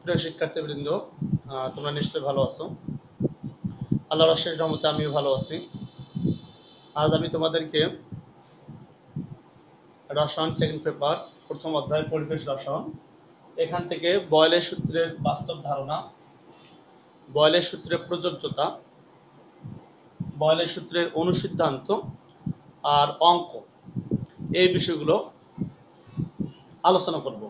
প্রিয় শিক্ষার্থীবৃন্দ, তোমরা নিশ্চয়ই ভালো আছো। আল্লাহর অশেষ রহমতে আমিও ভালো আছি। আজ আমি তোমাদেরকে রসায়ন সেকেন্ড পেপার প্রথম অধ্যায় পরিবেশ রসায়ন এখান থেকে বয়লের সূত্রের বাস্তব ধারণা, বয়লের সূত্রের প্রযোজ্যতা, বয়লের সূত্রের অনুসিদ্ধান্ত আর অঙ্ক, এই বিষয়গুলো আলোচনা করব।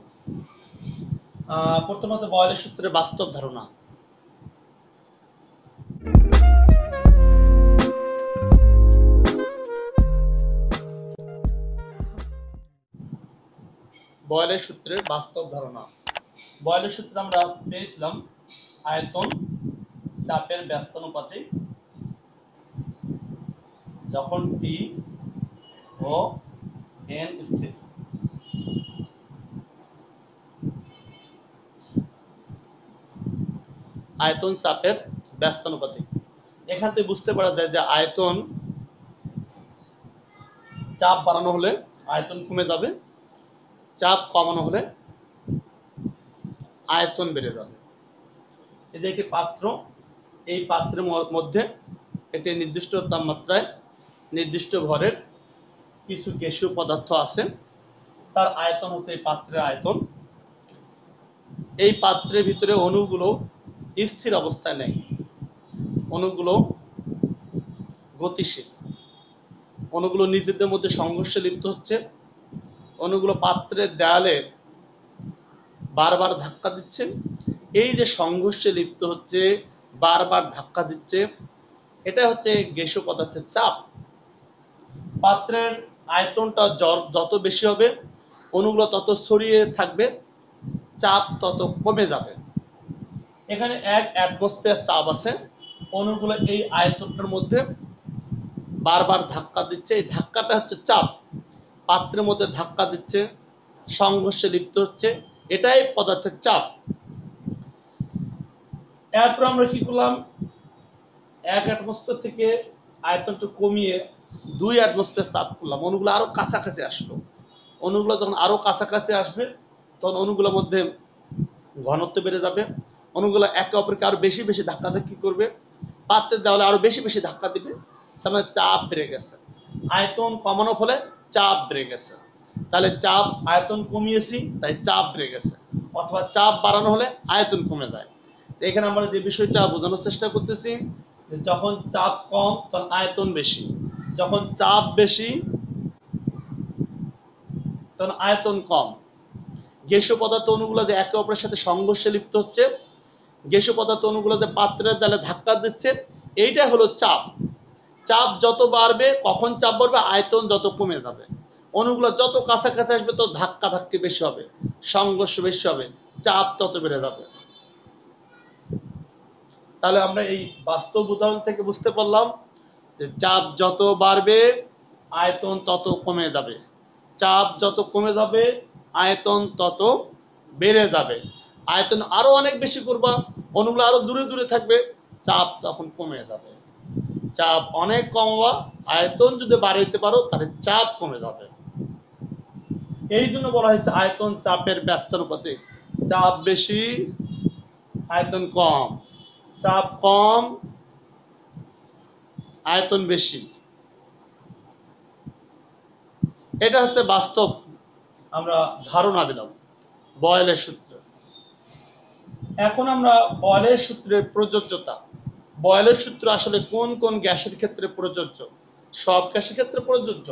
প্রথম হচ্ছে বয়লের সূত্রের বাস্তব ধারণা। বয়লের সূত্রের বাস্তব ধারণা। বয়লের সূত্রে আমরা পেয়েছিলাম আয়তন চাপের ব্যস্তানুপাতিক যখন টি ও এন স্থির। আয়তন চাপের ব্যস্তানুপাতিক। এখান থেকে বুঝতে পারা যায় যে আয়তন চাপ বাড়ানো হলে আয়তন কমে যাবে, চাপ কমানো হলে আয়তন বেড়ে যাবে। এই যে একটি পাত্র, এই পাত্রের মধ্যে একটি নির্দিষ্ট তাপমাত্রায় নির্দিষ্ট ভরের কিছু গ্যাসীয় পদার্থ আছে, তার আয়তন হচ্ছে এই পাত্রের আয়তন। এই পাত্রের ভিতরে অণুগুলো স্থির অবস্থায় নেই, অণুগুলো গতিশীল, অণুগুলো নিজেদের মধ্যে সংঘর্ষে লিপ্ত হচ্ছে, অণুগুলো পাত্রের দেয়ালে বারবার ধাক্কা দিচ্ছে। এই যে সংঘর্ষে লিপ্ত হচ্ছে, বারবার ধাক্কা দিচ্ছে, এটা হচ্ছে গ্যাসীয় পদার্থের চাপ। পাত্রের আয়তনটা যত বেশি হবে, অণুগুলো তত ছড়িয়ে থাকবে, চাপ তত কমে যাবে। এখানে 1 অ্যাটমসফিয়ার চাপ আছে, অণুগুলো এই আয়তনটার মধ্যে বারবার ধাক্কা দিচ্ছে, এই ধাক্কাটা হচ্ছে চাপ। পাত্রের মধ্যে ধাক্কা দিচ্ছে, সংঘর্ষে লিপ্ত হচ্ছে, এটাই পদার্থের চাপ। এরপর আমরা কি করলাম, 1 অ্যাটমসফিয়ার থেকে আয়তনটা কমিয়ে 2 অ্যাটমসফিয়ার চাপ করলাম, অণুগুলো আরো কাছাকাছি আসলো। অণুগুলো যখন আরো কাছাকাছি আসবে, তখন অণুগুলোর মধ্যে ঘনত্ব বেড়ে যাবে, অণুগুলো একে অপরকে আরো বেশি বেশি ধাক্কাধাক্কি করবে, পাত্রের দেওয়ালে আরো বেশি বেশি ধাক্কা দিবে, তার মানে চাপ বেড়ে গেছে। আয়তন কমানোর ফলে চাপ বেড়ে গেছে, তাহলে চাপ আয়তন কমিয়েছি তাই চাপ বেড়ে গেছে, অথবা চাপ বাড়ানো হলে আয়তন কমে যায়। এখানে আমরা যে বিষয়টা বোঝানোর চেষ্টা করতেছি, যখন চাপ কম তখন আয়তন বেশি, যখন চাপ বেশি তখন আয়তন কম। গ্যাসীয় পদার্থ অণুগুলো যে একে অপরের সাথে সংঘর্ষে লিপ্ত হচ্ছে, গ্যাসীয় পদার্থ অণুগুলো যে পাত্রের দেয়ালে ধাক্কা দিচ্ছে, এইটা হলো চাপ। চাপ যত বাড়বে, কখন চাপ বাড়বে, আয়তন যত কমে যাবে, অণুগুলো যত কাছাকাছি আসবে তত ধাক্কা ধাক্কি বেশি হবে, সংঘর্ষ বেশি হবে, চাপ তত বেড়ে যাবে। তাহলে আমরা এই বাস্তব উদাহরণ থেকে বুঝতে পারলাম যে চাপ যত বাড়বে আয়তন তত কমে যাবে, চাপ যত কমে যাবে আয়তন তত বেড়ে যাবে। আয়তন আরো অনেক বেশি করবা, অণুগুলো আরো দূরে দূরে থাকবে, চাপ তখন কমে যাবে। চাপ অনেক কমাবা, আয়তন যদি বাড়াইতে পারো তাহলে চাপ কমে যাবে। এই জন্য বলা হয়েছে আয়তন চাপের ব্যস্তানুপাতিক। চাপ বেশি, আয়তন কম, চাপ কম, আয়তন বেশি। এটা হচ্ছে বাস্তব আমরা ধারণা দিলাম বয়লের সূত্র। এখন আমরা বয়লের সূত্রের প্রযোজ্যতা। বয়লের সূত্র আসলে কোন কোন গ্যাসের ক্ষেত্রে প্রযোজ্য? সব গ্যাসের ক্ষেত্রে প্রযোজ্য।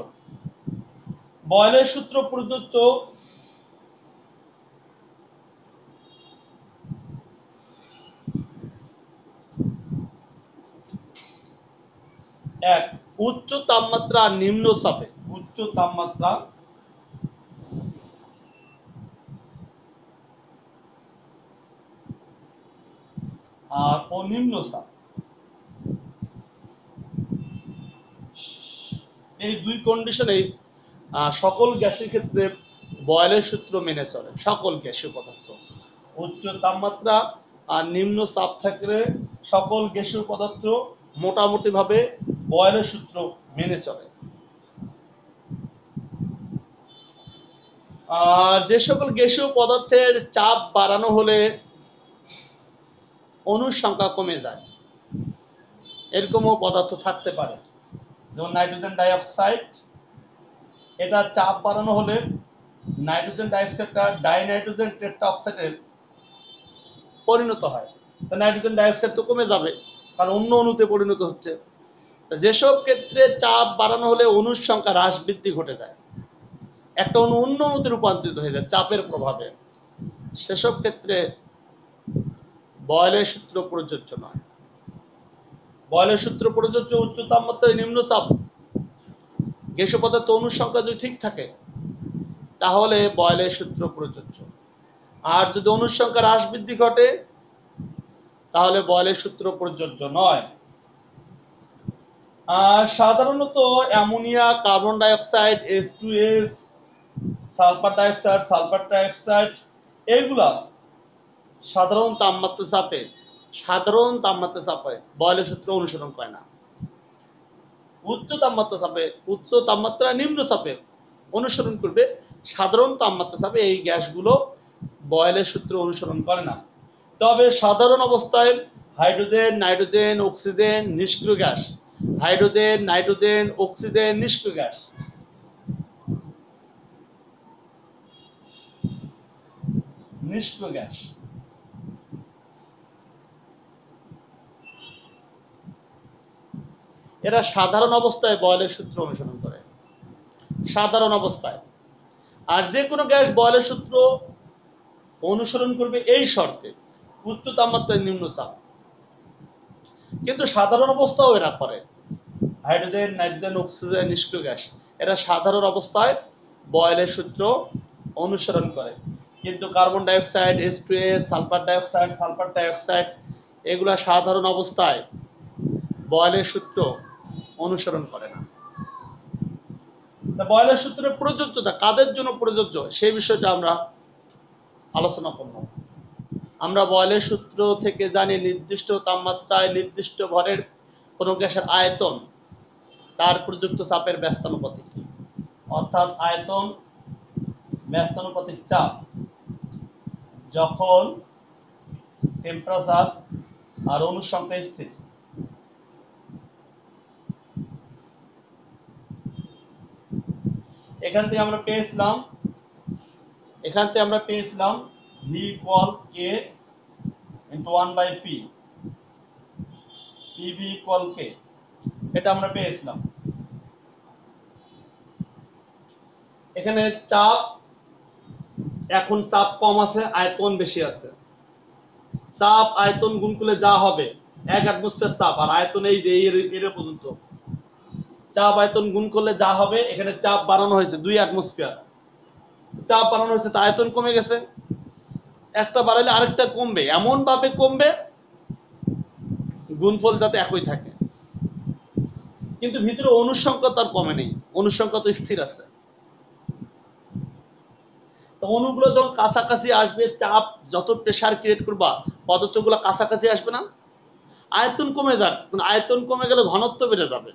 বয়লের সূত্র প্রযোজ্য এক, উচ্চ তাপমাত্রা আর নিম্ন চাপে। উচ্চ তাপমাত্রা আর নিম্ন চাপ, এই দুই কন্ডিশনে সকল গ্যাসের ক্ষেত্রে বয়লের সূত্র মেনে চলে। সকল গ্যাসীয় পদার্থ উচ্চ তাপমাত্রা আর নিম্ন চাপ থাকলে সকল গ্যাসীয় পদার্থ মোটামুটি ভাবে বয়লের সূত্র মেনে চলে। আর যে সকল গ্যাসীয় পদার্থের চাপ বাড়ানো হলে অণুর সংখ্যা কমে যায়। এরকমও পদার্থ থাকতে পারে, যেমন নাইট্রোজেন ডাইঅক্সাইড, এটা চাপ বাড়ানো হলে নাইট্রোজেন ডাইঅক্সাইডটা ডাইনাইট্রোজেন টেট্রা অক্সাইডে পরিণত হয়। তা নাইট্রোজেন ডাইঅক্সাইড তো কমে যাবে, কারণ অন্য অণুতে পরিণত হচ্ছে। যেসব ক্ষেত্রে চাপ বাড়ানো হলে অণুর সংখ্যা হ্রাস বৃদ্ধি ঘটে যায়, একটা অণু অন্য অণুতে রূপান্তরিত হয়ে যায় চাপের প্রভাবে, সেসব ক্ষেত্রে বয়লের সূত্র প্রযোজ্য নয়। বয়লের সূত্র প্রযোজ্য উচ্চ তাপমাত্রায় নিম্ন চাপ গ্যাসীয় পদার্থ অণুর সংখ্যা যদি ঠিক থাকে তাহলে বয়লের সূত্র প্রযোজ্য। আর যদি অণুর সংখ্যা হ্রাস বৃদ্ধি ঘটে তাহলে বয়লের সূত্র প্রযোজ্য নয়। আর সাধারণত ammonia, carbon dioxide, H2S, sulphur dioxide এইগুলা সাধারণ তাপমাত্রা চাপে বয়লের সূত্র অনুসরণ করে না। উচ্চ তাপমাত্রা নিম্ন চাপে অনুসরণ করবে। সাধারণ তাপমাত্রা চাপে এই গ্যাসগুলো বয়লের সূত্র অনুসরণ করে না। তবে সাধারণ অবস্থায় হাইড্রোজেন, নাইট্রোজেন, অক্সিজেন নিষ্ক্রিয় গ্যাস, হাইড্রোজেন, নাইট্রোজেন, অক্সিজেন নিষ্ক্রিয় গ্যাস, এরা সাধারণ অবস্থায় বয়লের সূত্র অনুসরণ করে, সাধারণ অবস্থায়। আর যে কোনো গ্যাস বয়লের সূত্র অনুসরণ করবে এই শর্তে, উচ্চ তাপমাত্রায় নিম্ন চাপ। কিন্তু সাধারণ অবস্থাও এরা করে, হাইড্রোজেন, নাইট্রোজেন, অক্সিজেন নিষ্ক্রিয় গ্যাস, এরা সাধারণ অবস্থায় বয়লের সূত্র অনুসরণ করে। কিন্তু carbon dioxide, H2S, sulphur dioxide এগুলা সাধারণ অবস্থায় বয়লের সূত্র অনুসরণ করে না। বয়লের সূত্রের প্রযোজ্যতা কাদের জন্য প্রযোজ্য সেই বিষয়টা আমরা আলোচনা করব। আমরা বয়লের সূত্র থেকে জানি নির্দিষ্ট তাপমাত্রায় নির্দিষ্ট ভরের কোনো গ্যাসের আয়তন তার প্রযুক্ত চাপের ব্যস্তানুপাতিক, অর্থাৎ আয়তন ব্যস্তানুপাতিক চাপ যখন টেম্পারেচার আর অণুর সংখ্যা স্থির। এখান থেকে আমরা পেয়েছিলাম V equal K into 1/P, PV equal K, এটা আমরা পেয়েছিলাম। এখানে এখন চাপ কম আছে, আয়তন বেশি আছে। চাপ আয়তন গুণ করলে যা হবে 1 অ্যাটমসফিয়ার চাপ, আর আয়তন এই যে এর পর্যন্ত চাপ আয়তন গুণ করলে যা হবে, এখানে চাপ বাড়ানো হয়েছে 2 অ্যাটমসফিয়ার, চাপ বাড়ানো হয়েছে তা আয়তন কমে গেছে। একটা বাড়ালে আরেকটা কমবে, এমন ভাবে কমবে গুণফল যাতে একই থাকে, কিন্তু ভিতরে অণুর সংখ্যা তার কমে নেই, অণুর সংখ্যা তো স্থির আছে। তো অণুগুলো যখন কাছাকাছি আসবে, চাপ যত প্রেসার ক্রিয়েট করবা পদার্থগুলো কাছাকাছি আসবে না, আয়তন কমে যাক, আয়তন কমে গেলে ঘনত্ব বেড়ে যাবে।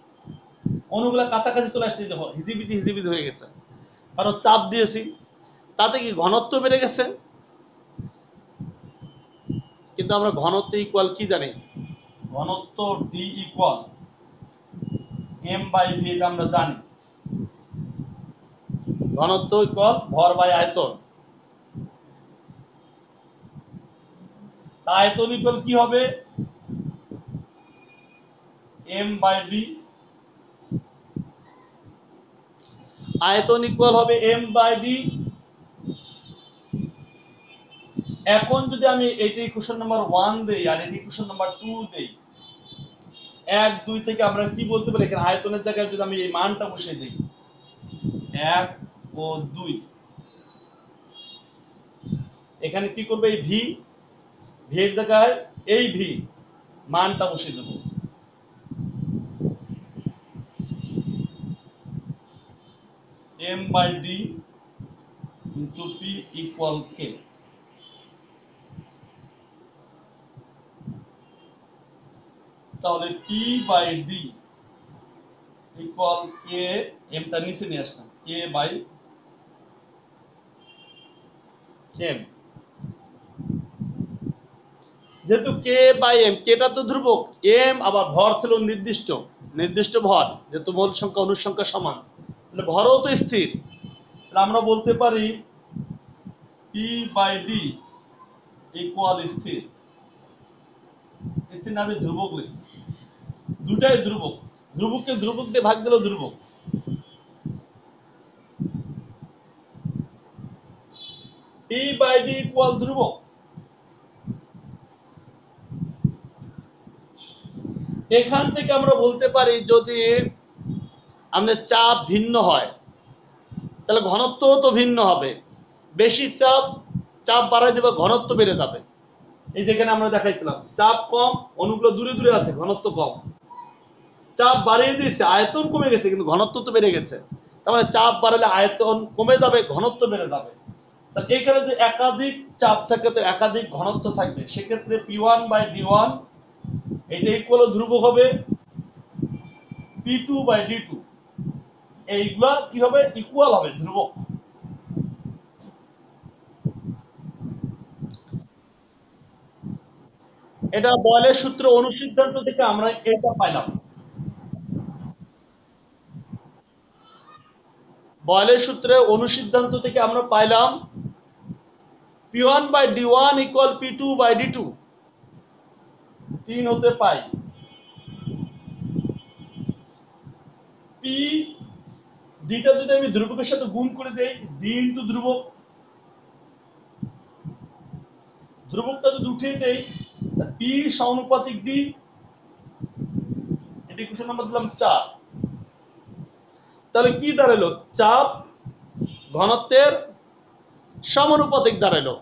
অণুগুলো কাছাকাছি চলে আসছে, হিজিবিজি হয়ে গেছে, কারণ চাপ দিয়েছি, তাতে কি ঘনত্ব বেড়ে গেছে। কিন্তু আমরা ঘনত্ব ইকুয়াল কি জানি, ঘনত্ব ডি ইকুয়াল m/v, এটা আমরা জানি। ঘনত্ব ইকুয়াল ভর বাই আয়তন। আয়তন ইকুয়াল কি হবে, m/d। আয়তন ইকুয়াল হবে m/d। এখন যদি আমি এইটা ইকুয়েশন নাম্বার 1 দেই আর এটা ইকুয়েশন নাম্বার 2 দেই, 1 2 থেকে আমরা কি বলতে পারি, এখানে আয়তনের জায়গায় যদি আমি এই মানটা বসিয়ে দেই 1 ও 2, এখানে কি করবে, এই ভি এর জায়গায় এই ভি মানটা বসিয়ে দেব, m/d into p equal k। তাহলে p/d equal k, mটা নিচে নিয়ে আসলাম, k/m। যেহেতু কে বাই এম, কেটা তো ধ্রুবক, এম আবার ভর ছিল নির্দিষ্ট, নির্দিষ্ট ভর, যেহেতু মূল সংখ্যা অনুসংখ্যা সমান, তাহলে ভরও তো স্থির। তাহলে আমরা বলতে পারি পি বাই ডি ইকুয়াল স্থির। স্থির না দিয়ে ধ্রুবক লিখি, দুটাই ধ্রুবক, ধ্রুবককে ধ্রুবক দিয়ে ভাগ দিলেও ধ্রুবক। পি বাই ডি ইকুয়াল ধ্রুবক। এখান থেকে আমরা বলতে পারি যদি আমাদের চাপ ভিন্ন হয় তাহলে ঘনত্বও তো ভিন্ন হবে। বেশি চাপ, চাপ বাড়াই দেবে, ঘনত্ব বেড়ে যাবে। এই যেখানে আমরা দেখাইছিলাম চাপ কম, অণুগুলো দূরে দূরে আছে, ঘনত্ব কম। চাপ বাড়িয়ে দিয়েছে, আয়তন কমে গেছে কিন্তু ঘনত্ব তো বেড়ে গেছে। তার মানে চাপ বাড়ালে আয়তন কমে যাবে, ঘনত্ব বেড়ে যাবে। তাহলে এখানে যে একাধিক চাপ থাকে তো একাধিক ঘনত্ব থাকবে, সেক্ষেত্রে P1 বাই D1 এটা ইকুয়াল ধ্রুবক হবে P2 বাই D2, এইগুলা কি হবে, ইকুয়াল হবে, ধ্রুবক। এটা বয়লের সূত্র অনুসিদ্ধান্ত থেকে আমরা এটা পাইলাম। বয়লের সূত্রে অনুসিদ্ধান্ত থেকে আমরা পাইলাম P1 by D1 equal P2 by D2, 3 হতে পাই পি ডিটা যদি আমি ধ্রুবকের সাথে গুণ করে দেই, ডি ইন্টু ধ্রুবক, ধ্রুবকটা যদি উঠিয়ে দেই পি সমানুপাতিক ডি, এটা ইকুয়েশন নাম্বার দিলাম 4। তাহলে কি দাঁড়ালো, চাপ ঘনত্বের সমানুপাতিক দাঁড়ালো,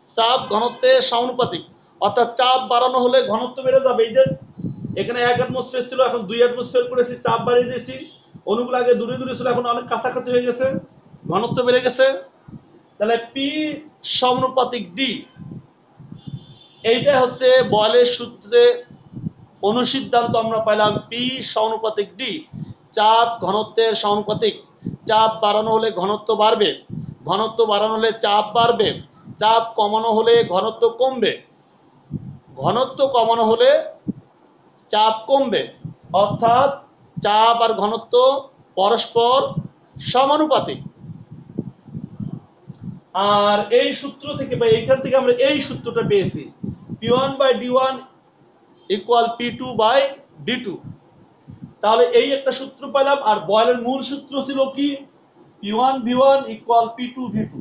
চাপ ঘনত্বের সমানুপাতিক, অর্থাৎ চাপ বাড়ানো হলে ঘনত্ব বেড়ে যাবে। এই যে এখানে 1 অ্যাটমসফিয়ার ছিল, এখন 2 অ্যাটমসফিয়ার করেছি, চাপ বাড়িয়ে দিয়েছি, অণুগুলো আগে দূরে দূরে ছিল, এখন অনেক কাছাকাছি হয়ে গেছে, ঘনত্ব বেড়ে গেছে। তাহলে পি সমানুপাতিক ডি, এইটা হচ্ছে বয়লের সূত্রে অনুসিদ্ধান্ত আমরা পাইলাম পি সমানুপাতিক ডি, চাপ ঘনত্বের সমানুপাতিক। চাপ বাড়ানো হলে ঘনত্ব বাড়বে, ঘনত্ব বাড়ানো হলে চাপ বাড়বে, চাপ কমানো হলে ঘনত্ব কমবে, ঘনত্ব কমানো হলে চাপ কমবে, অর্থাৎ চাপ আর ঘনত্ব পরস্পর সমানুপাতিক। আর এই সূত্র থেকে বা এইখান থেকে আমরা এই সূত্রটা পেয়েছি, P1 by D1 equal P2 by D2। তাহলে এই একটা সূত্র পেলাম। আর বয়লের মূল সূত্র ছিল কি, P1 V1 equal P2 V2,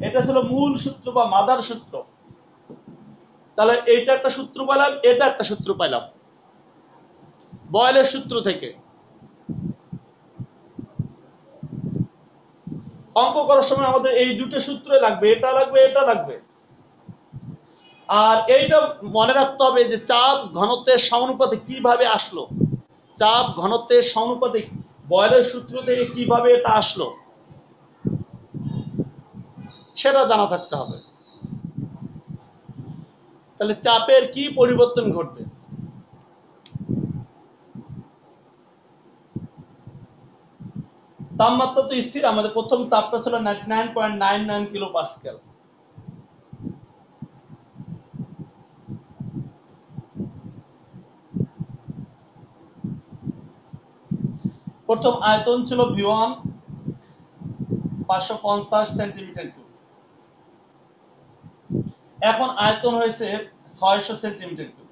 এটা ছিল মূল সূত্র বা মাদার সূত্র। তাহলে এইটা একটা সূত্র পেলাম, এটা একটা সূত্র পেলাম বয়লের সূত্র থেকে। অঙ্ক করার সময় আমাদের এই দুটো সূত্র লাগবে, এটা লাগবে, এটা লাগবে। আর এইটা মনে রাখতে হবে যে চাপ ঘনত্বের সমানুপাতিক কিভাবে আসলো, চাপ ঘনত্বের সমানুপাতিক বয়লের সূত্র থেকে কিভাবে এটা আসলো সেটা জানা থাকতে হবে। তাহলে চাপের কি পরিবর্তন ঘটবে, তাপমাত্রা তো স্থির, আমাদের প্রথম চাপটা ছিল 99.99 কিলো পাস্কেল। প্রথম আয়তন ছিল V1 550 সেন্টিমিটার কিউব, এখন আয়তন হয়েছে 600 সেন্টিমিটার কিউব।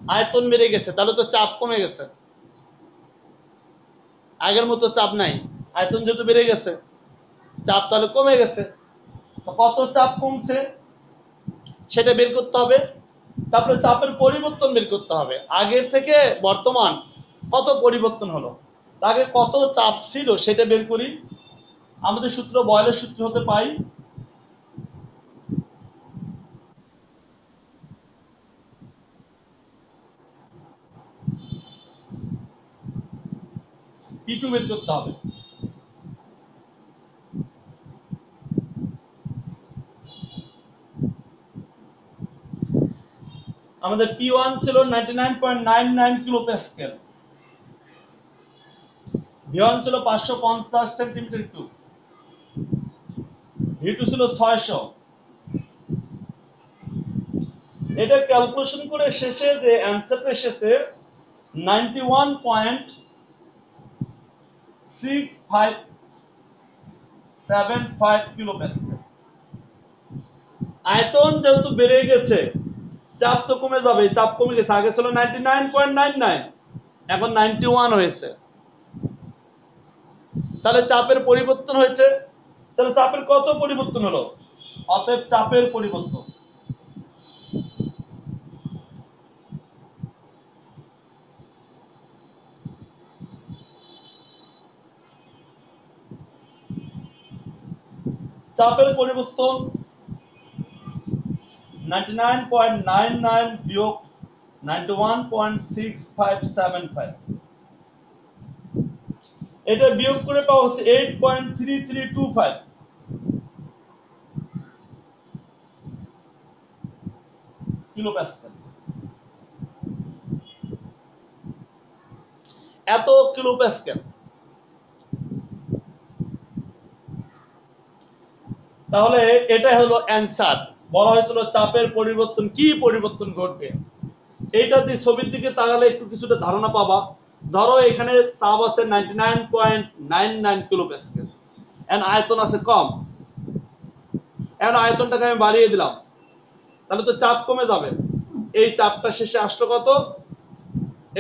আয়তন বেড়ে গেছে, তাহলে তো চাপ কমে গেছে, আগের মতো চাপ নাই। আয়তন যেহেতু বেড়ে গেছে, চাপ তাহলে কমে গেছে। তো কত চাপ কমছে সেটা বের করতে হবে, তারপরে চাপের পরিবর্তন বের করতে হবে, আগের থেকে বর্তমান কত পরিবর্তন হলো। আগে কত চাপ ছিল সেটা বের করি। আমাদের সূত্র বয়লের সূত্র হতে পাই P2 বের করতে হবে। আমাদের P1 ছিল 99.99 কিলো প্যাসকেল, V1 ছিল 550 সেন্টিমিটার কিউব, V2 ছিল 600। এটা ক্যালকুলেশন করে শেষে যে অ্যান্সারটা এসেছে 91.6575 কিলো প্যাসকেল। আয়তন যেহেতু বেড়ে গেছে, চাপ তো কমে যাবে, চাপ কমে গেছে, আগে ছিল 99.99, এখন 91 হয়েছে। তাহলে চাপের পরিবর্তন হয়েছে, তাহলে চাপের কত পরিবর্তন হলো? অতএব চাপের পরিবর্তন চাপের পরিবর্তন 99.99 বিয়োগ 91.6575, এটা বিয়োগ করে পাওয়া হচ্ছে 8.3325 কিলো প্যাসকেল। এত কিলো প্যাসকেল। তাহলে এটাই হলো অ্যান্সার। বলা হয়েছিল চাপের পরিবর্তন, কি পরিবর্তন ঘটবে। এইটা দিয়ে ছবির দিকে তাকালে একটু কিছুটা ধারণা পাবা। ধরো এখানে চাপ আছে 99.99 কিলো প্যাসকেল, এন্ড আয়তন আছে কম, এন্ড আয়তনটাকে আমি বাড়িয়ে দিলাম, তাহলে তো চাপ কমে যাবে। এই চাপটা শেষে আসলো কত?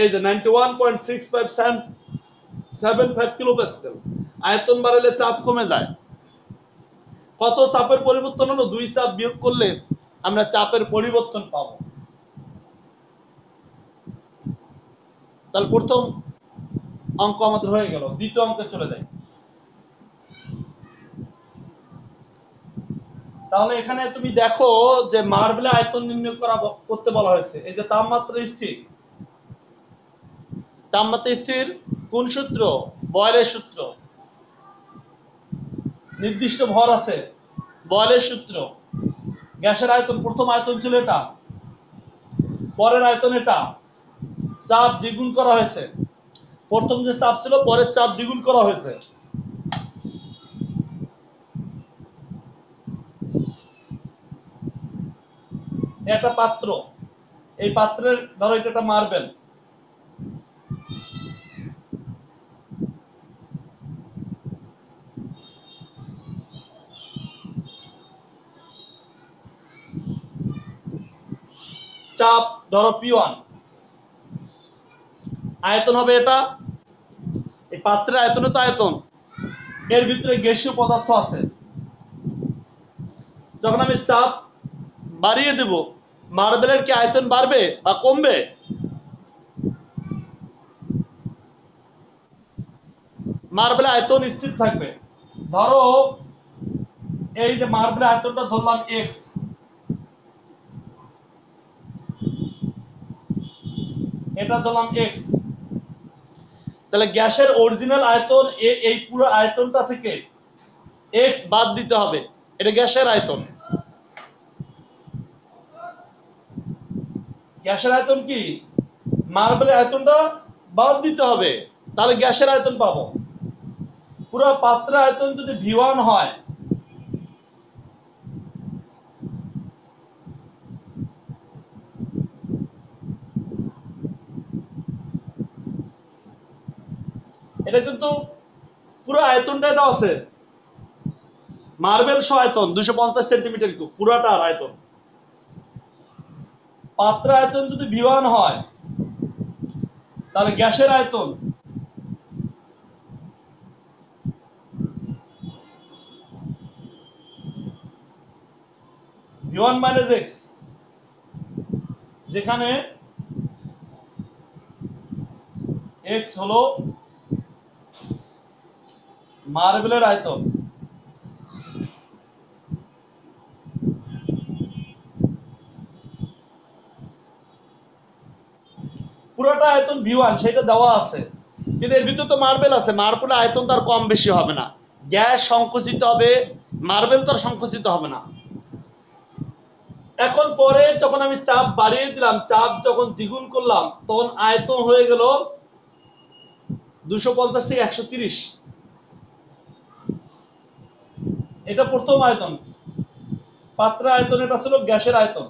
এই যে 91.6575 কিলো প্যাসকেল। আয়তন বাড়ালে চাপ কমে যায়। কত চাপের পরিবর্তন হলো? 2 চাপ বিয়োগ করলে আমরা চাপের পরিবর্তন পাবো। তাহলে প্রথম অঙ্ক আমাদের হয়ে গেল, দ্বিতীয় অঙ্কে চলে যাই। তাহলে এখানে তুমি দেখো যে মার্বেলে আয়তন নির্ণয় করতে বলা হয়েছে। এই যে তাপমাত্রা স্থির, তাপমাত্রা স্থির কোন সূত্র? বয়লের সূত্র। নির্দিষ্ট ভর আছে, বয়লের সূত্র। গ্যাসের আয়তন, প্রথম আয়তন ছিল এটা, পরের আয়তন এটা, চাপ দ্বিগুণ করা হয়েছে। প্রথম যে চাপ ছিল, পরের চাপ দ্বিগুণ করা হয়েছে। একটা পাত্র, এই পাত্রের ধরো এটা একটা মার্বেল, চাপ ধরো P1, আয়তন হবে এটা, এই পাত্রের আয়তনে তো আয়তন, এর ভিতরে গ্যাসীয় পদার্থ আছে। যখন আমি চাপ বাড়িয়ে দেব, মার্বেলের কি আয়তন বাড়বে বা কমবে? মার্বেলের আয়তন স্থির থাকবে। ধরো এই যে মার্বেলের আয়তনটা ধরলাম এক্স, এটা ধরলাম এক্স, তাহলে গ্যাসের অরিজিনাল আয়তন এই পুরো আয়তনটা থেকে এক্স বাদ দিতে হবে, এটা গ্যাসের আয়তন। গ্যাসের আয়তন কি? মার্বেলের আয়তনটা বাদ দিতে হবে, তাহলে গ্যাসের আয়তন পাবো। পুরো পাত্রের আয়তন যদি V1 হয়, এটা কিন্তু পুরো আয়তনটাই দেওয়া আছে, মার্বেল সহ আয়তন 250 সেন্টিমিটার কিউব, পুরাটার আয়তন। পাত্রের আয়তন যদি V1 হয়, তাহলে গ্যাসের আয়তন V1 মাইনাস এক্স, যেখানে এক্স হলো মার্বেলের আয়তন, পুরোটা আয়তন V1 সেটা দেওয়া আছে, কিন্তু এর ভিতরে তো মার্বেল আছে, মার্বেলের আয়তন তার কম বেশি হবে না, গ্যাস সংকুচিত হবে, মার্বেল তো আর সংকুচিত হবে না। এখন পরে যখন আমি চাপ বাড়িয়ে দিলাম, চাপ যখন দ্বিগুণ করলাম, তখন আয়তন হয়ে গেল 250 থেকে 130। এটা প্রথম আয়তন, পাত্রের আয়তন, এটা ছিল গ্যাসের আয়তন।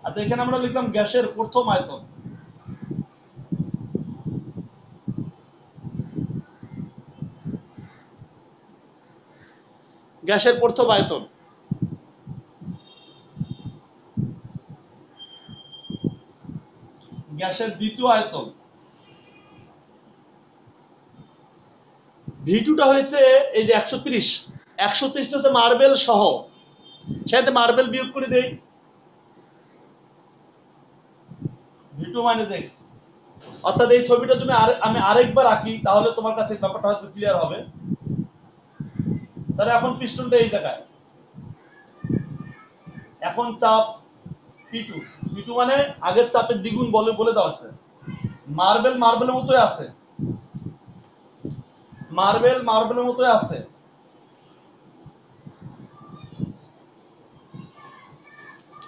আচ্ছা, এখানে আমরা লিখলাম গ্যাসের প্রথম আয়তন। গ্যাসের প্রথম আয়তন। গ্যাসের দ্বিতীয় আয়তন। ভি2টা হয়েছে এই যে 130। 130টা হচ্ছে মার্বেল সহ, সাথে মার্বেল বিয়োগ করে দেই, ভি2 মাইনাস এক্স। অর্থাৎ এই ছবিটা যদি আমি আরেকবার আঁকি তাহলে তোমার কাছে ব্যাপারটা হয়তো ক্লিয়ার হবে। তাহলে এখন পিস্টনটা এই জায়গায়, এখন চাপ পি2। পি2 মানে আগের চাপের দ্বিগুণ বলে বলে দেওয়া আছে। মার্বেল মার্বেলের মতোই আছে, মার্বেল মার্বেলের মতোই আছে।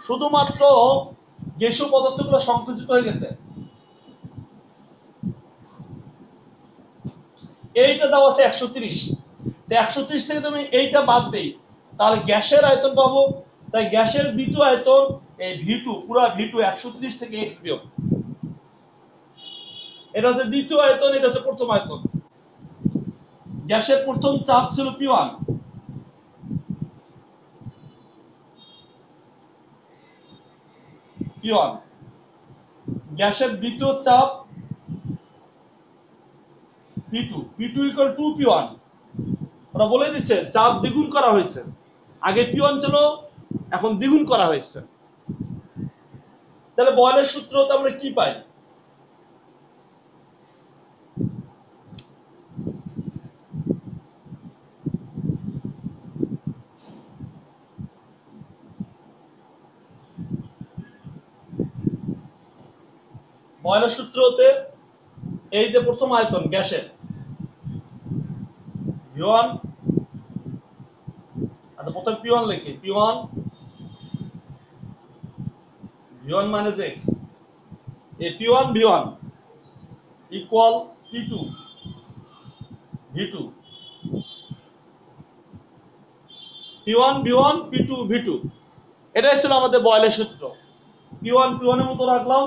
শুধুমাত্র গ্যাসীয় পদার্থগুলো সংকুচিত হয়ে গেছে। এইটা দেওয়া আছে 130। তো 130 থেকে তুমি এইটা বাদ দেই, তাহলে গ্যাসের আয়তন পাবো। তাই গ্যাসের দ্বিতীয় আয়তন এই ভি2, পুরো ভি2 130 থেকে এক্স বিয়োগ। এটা হচ্ছে দ্বিতীয় আয়তন, এটা হচ্ছে প্রথম আয়তন। গ্যাসের প্রথম চাপ ছিল পি1, পি1। গ্যাসের দ্বিতীয় চাপ পি2, পি2 ইকুয়াল টু পি1। ওরা বলে দিচ্ছে চাপ দ্বিগুণ করা হয়েছে, আগে পি1 ছিল, এখন দ্বিগুণ করা হয়েছে। তাহলে বয়লের সূত্রতে আমরা কি পাই? বয়লের সূত্রতে এই যে প্রথম আয়তন গ্যাসের ভি1, আচ্ছা প্রথমে পি1 লিখি, পি1 ভি1 মাইনাস এক্স, এই পি1 ভি1 ইকুয়াল পি2 ভি2, পি1 ভি1 পি2 ভি2। এটাই ছিল আমাদের বয়লের সূত্র। পি1 পি1 এর মতো রাখলাম,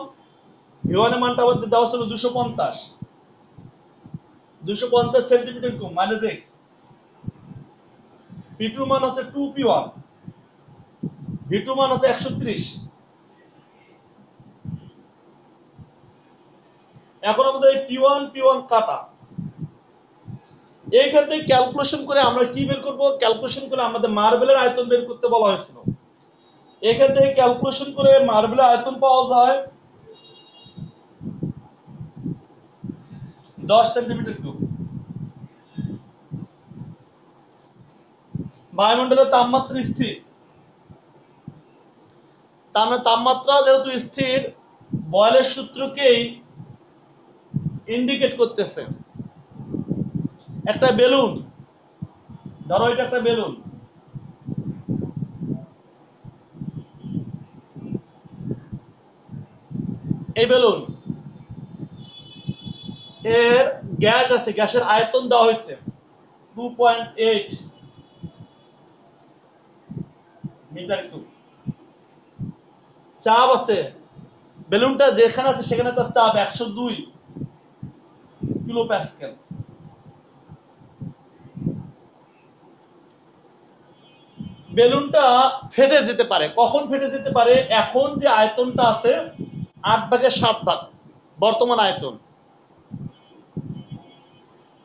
ভি1 এর মানটা আমাদের দেওয়া ছিল 250, 250 সেন্টিমিটার কিউব মাইনাস এক্স। পি2 মান হচ্ছে 2 পি1, ভি2 মান হচ্ছে 130। এখন আমাদের এই পি1 পি1 কাটা, এইখান থেকে ক্যালকুলেশন করে আমরা কি বের করব? ক্যালকুলেশন করে আমাদের মার্বেলের আয়তন বের করতে বলা হয়েছিল। এখান থেকে ক্যালকুলেশন করে মার্বেলের আয়তন পাওয়া যায় 10 সেন্টিমিটার কিউব। বায়ুমণ্ডলের তাপমাত্রা স্থির, তার মানে তাপমাত্রা যেহেতু স্থির, বয়লের সূত্রকেই ইন্ডিকেট করতেছে। একটা বেলুন, ধরো এটা একটা বেলুন, এই বেলুন এর গ্যাস আছে, গ্যাসের আয়তন দেওয়া হয়েছে 2.8 মিটার কিউব। চাপ আছে, বেলুনটা যেখানে আছে সেখানে তার চাপ 102 কিলো প্যাসকেল। বেলুনটা ফেটে যেতে পারে, কখন ফেটে যেতে পারে? এখন যে আয়তনটা আছে 8/7 বর্তমান আয়তন,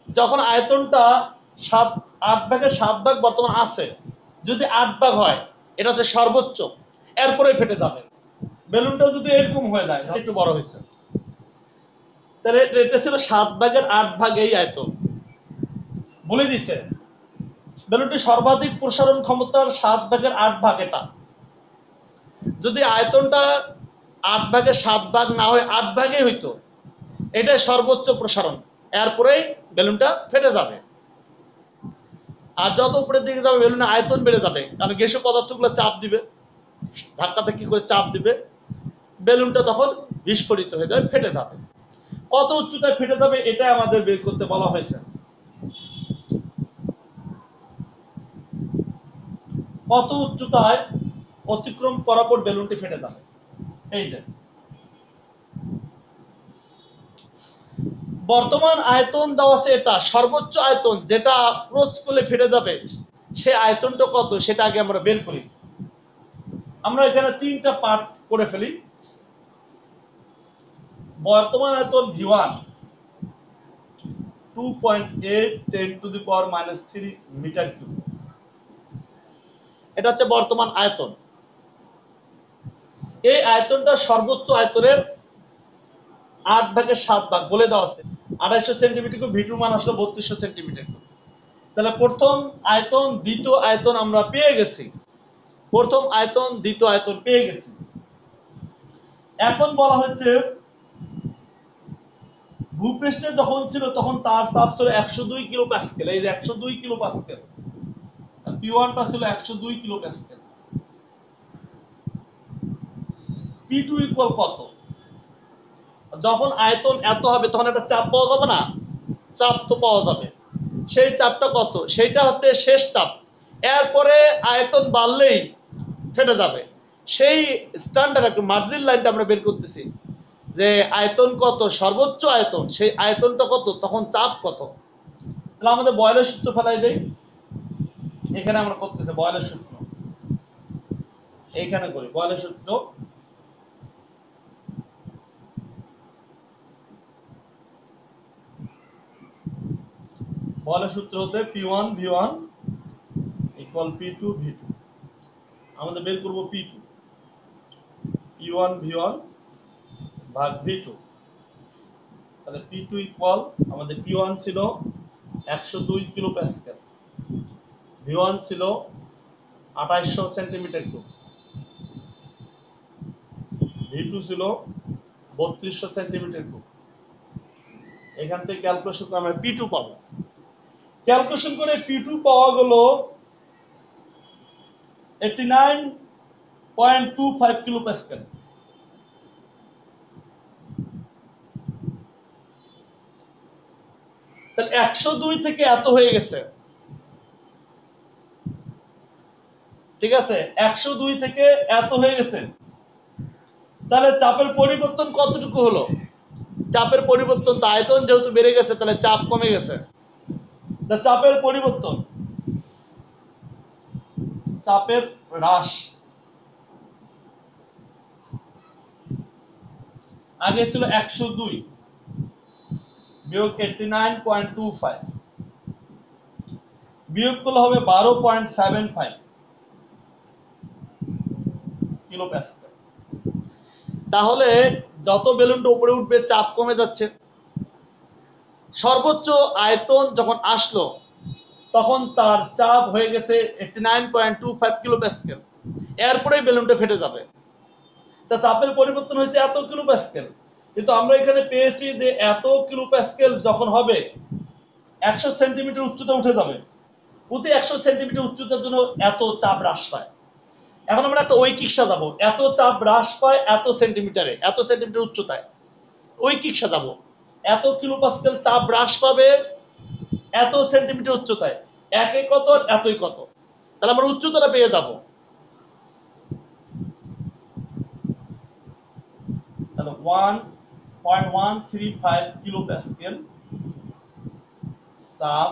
যখন আয়তনটা 8/7 বর্তমান আছে, যদি 8 হয় এটা হচ্ছে সর্বোচ্চ, এরপরে ফেটে যাবে। বেলুনটা যদি এরকম হয়ে যায়, একটু বড় হয়েছে, তাহলে এটা ছিল 7/8 এই আয়তন। বলে দিচ্ছে বেলুনটি সর্বাধিক প্রসারণ ক্ষমতার 7/8 এটা। যদি আয়তনটা 8/7 না হয় 8 হইতো, এটাই সর্বোচ্চ প্রসারণ, এরপরেই বেলুনটা ফেটে যাবে। আর যত উপরের দিকে যাবে বেলুনের আয়তন বেড়ে যাবে, কারণ গ্যাসীয় পদার্থগুলো চাপ দিবে, ধাক্কাতে কি করে চাপ দিবে, বেলুনটা তখন বিস্ফোরিত হয়ে যাবে, ফেটে যাবে। কত উচ্চতায় ফেটে যাবে এটাই আমাদের বের করতে বলা হয়েছে। কত উচ্চতায় অতিক্রম করার পর বেলুনটি ফেটে যাবে। এই যে বর্তমান আয়তন দেওয়া আছে, এটা সর্বোচ্চ আয়তন যেটা ক্রস করলে ফেটে যাবে, সে আয়তনটা কত সেটা আগে আমরা বের করি। আমরা এখানে তিনটা পার্ট করে ফেলি। বর্তমান আয়তন V1 2.8 10⁻³ মিটার কিউব, এটা হচ্ছে বর্তমান আয়তন। এই আয়তনটা সর্বোচ্চ আয়তনের 8/7 বলে দেওয়া আছে। 2800 সেন্টিমিটার কিউব, V2 মান আসলে 3200 সেন্টিমিটার কিউব। তাহলে প্রথম আয়তন দ্বিতীয় আয়তন আমরা পেয়ে গেছি, প্রথম আয়তন দ্বিতীয় আয়তন পেয়ে গেছি। এখন বলা হচ্ছে ভূপৃষ্ঠে যখন ছিল তখন তার চাপ ছিল 102 কিলো প্যাসকেল। এই যে 102 কিলো প্যাসকেল, P1 টা ছিল 102 কিলো প্যাসকেল। P2 ইকুয়াল কত? যখন আয়তন এত হবে তখন একটা চাপ পাওয়া যাবে না? চাপ তো পাওয়া যাবে। সেই চাপটা কত? সেইটা হচ্ছে শেষ চাপ। এরপরে আয়তন বাড়লেই ফেটে যাবে। সেই স্ট্যান্ডার্ড একটা মার্জিন লাইনটা আমরা বের করতেছি যে আয়তন কত, সর্বোচ্চ আয়তন, সেই আয়তনটা কত, তখন চাপ কত। তাহলে আমাদের বয়লের সূত্র ফেলাই দেই। এখানে আমরা করতেছি বয়লের সূত্র, এইখানে করি বয়লের সূত্র। বয়লের সূত্র হতে P1 V1 equal P2 V2। আমাদের বের করব P2, P1 V1 ভাগ V2। তাহলে P2 ইকুয়াল, আমাদের P1 ছিল 102 কিলো প্যাসকেল, V1 ছিল 2800 সেন্টিমিটার কিউব, V2 ছিল 3200 সেন্টিমিটার কিউব। এখান থেকে ক্যালকুলেশন করে আমরা P2 পাবো। ক্যালকুলেশন করে P2 পাওয়া গেল 89.25 কিলো প্যাসকেল। তাহলে 102 থেকে এত হয়ে গেছে, ঠিক আছে, 102 থেকে এত হয়ে গেছে। তাহলে চাপের পরিবর্তন কতটুকু হলো? চাপের পরিবর্তন তো, আয়তন যেহেতু বেড়ে গেছে তাহলে চাপ কমে গেছে। চাপের পরিবর্তন, চাপের হ্রাস, আগে ছিল 102 বিয়োগ 89.25, বিয়োগ করলে হবে 12.75 কিলো প্যাসকেল। তাহলে যত বেলুনটা উপরে উঠবে চাপ কমে যাচ্ছে। সর্বোচ্চ আয়তন যখন আসলো তখন তার চাপ হয়ে গেছে 89.25 কিলো প্যাসকেল। এরপরেই বেলুনটা ফেটে যাবে। তা চাপের পরিবর্তন হয়েছে এত কিলো প্যাসকেল, কিন্তু আমরা এখানে পেয়েছি যে এত কিলো প্যাসকেল যখন হবে 100 সেন্টিমিটার উচ্চতা উঠে যাবে। প্রতি 100 সেন্টিমিটার উচ্চতার জন্য এত চাপ হ্রাস পায়। এখন আমরা একটা ঐকিক সাজাবো, এত চাপ হ্রাস পায় এত সেন্টিমিটারে, এত সেন্টিমিটার উচ্চতায়, ঐকিক সাজাবো। এত কিলো প্যাসকেল চাপ হ্রাস পাবে এত সেন্টিমিটার উচ্চতায়, একে কত এতই কত, তাহলে আমরা উচ্চতাটা পেয়ে যাব। তাহলে 1.135 কিলো প্যাসকেল চাপ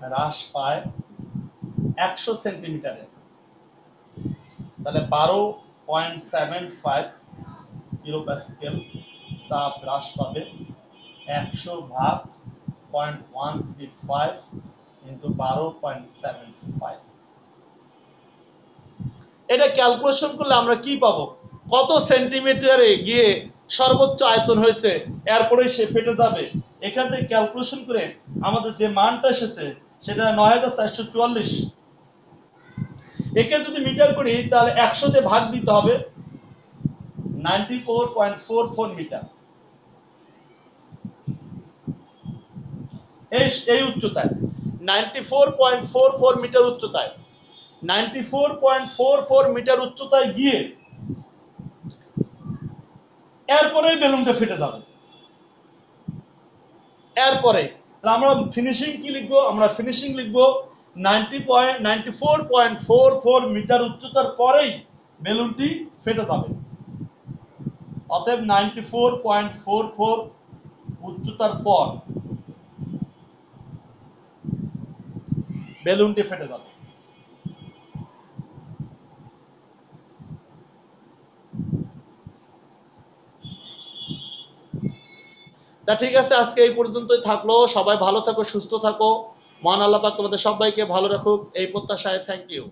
হ্রাস পায় 100 সেন্টিমিটারে। তাহলে 12.75 কিলো প্যাসকেল চাপ হ্রাস পাবে 100 ভাগ 0.135 ইন্টু 12.75। এটা ক্যালকুলেশন করলে আমরা কি পাবো? কত সেন্টিমিটারে গিয়ে সর্বোচ্চ আয়তন হয়েছে, এরপরে সে ফেটে যাবে। এখান থেকে ক্যালকুলেশন করে আমাদের যে মানটা এসেছে সেটা 9444। একে যদি মিটার করি তাহলে 100 তে ভাগ দিতে হবে, 94.44 মিটার। এই উচ্চতায় 94.44 মিটার উচ্চতায়, 94.44 মিটার উচ্চতায় গিয়ে এরপরে বেলুনটা ফেটে যাবে। এরপরে আমরা ফিনিশিং কি লিখবো? আমরা ফিনিশিং লিখবো 94.44 মিটার উচ্চতার পরেই বেলুনটি ফেটে যাবে। অতএব 94.44 উচ্চতার পর বেলুনটি ফেটে যাবে। তা ঠিক আছে, আজকে এই পর্যন্তই থাকলো। সবাই ভালো থাকো, সুস্থ থাকো। মহান আল্লাহ পাক তোমাদের সবাইকে ভালো রাখুক, এই প্রত্যাশায়। Thank you.